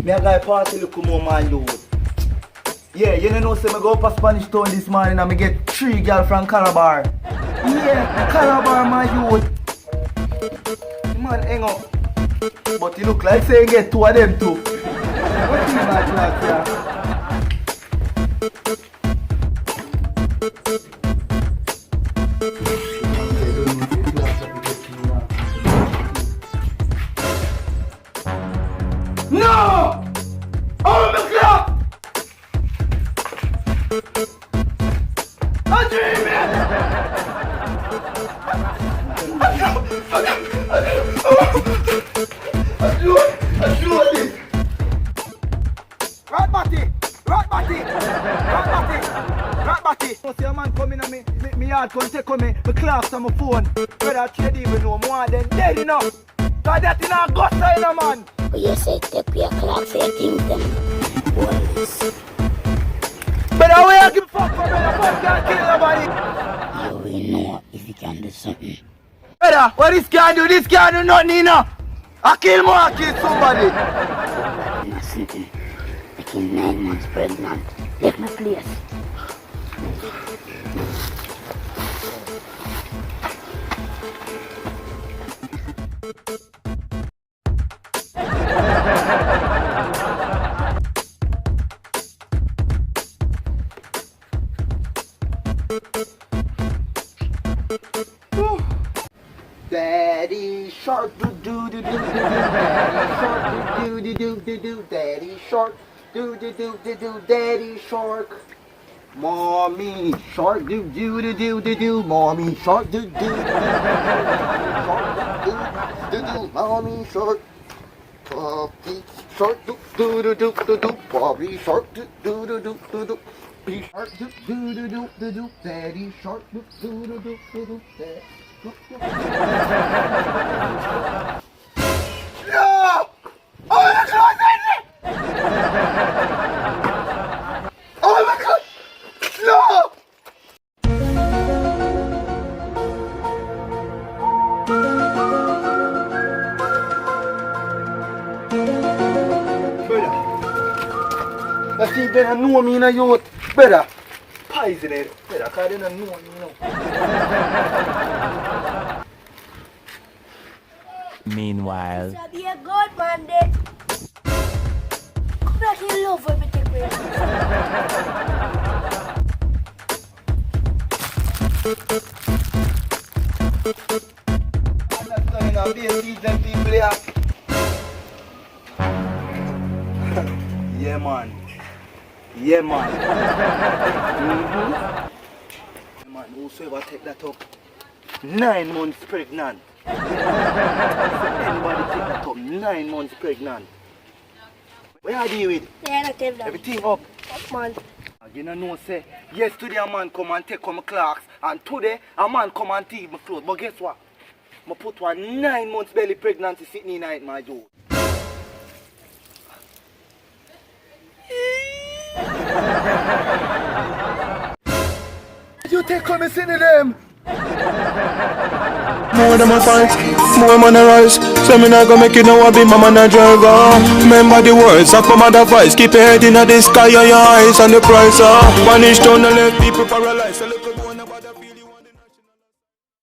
Me a guy party look more man youth. Yeah, you know say me go up a Spanish town this morning and me get 3 girls from Calabar. Yeah, Calabar my youth. The man hang up. But he look like say he get 2 of them too. What is that like, yeah? No! Oh my God! I'm dreaming! I'm doing this! Right body! Right body! Right body! Right body! I see a man coming and me yard come take on me clocks on my phone. Brother, I can't even know more than dead enough. Cause that in a ghost sign, man! But you say take your clock for your things then. Boys. But I will give a fuck for me, I can't kill nobody! You will know if you can do something. Brother, what this can do? This can't do nothing, you know. I kill more, I kill somebody. Something. Making 9 months pregnant. Take my place. Daddy shark do do do do do do. Daddy shark do do do do do. Daddy shark. Mommy shark do do do do do do. Mommy shark do do do do do. Mommy shark. Puppy shark do do do do do do. Puppy shark do do do do do do. Puppy shark do do do do do do. Daddy shark do do do do do do. No! Oh my God! Oh my God! No! Brother, I think they don't know me in a youth. Brother, poison it. Brother, because they don't know me, you know. Meanwhile, Shall be a good man, then. Come back in love with me, take me. I'm not saying I'll be a season people here. Yeah, man. Yeah, man. Man, whosoever take that up, 9 months pregnant. Anybody take that up, 9 months pregnant. Where are you with? Yeah, no, Tev Don. Everything up. Up, man. You know, say, yesterday a man come and take on my clocks, and today a man come and take my clothes. But guess what? I put one 9 months belly pregnancy sitting in night, my Joe. You take come and sing to them. More than my fight, more man a rise. So me not gonna make you know I be my man a driver. Remember the words of my mother voice. Keep your head in the sky and your eyes on the prize. Vanish down and let people paralyze.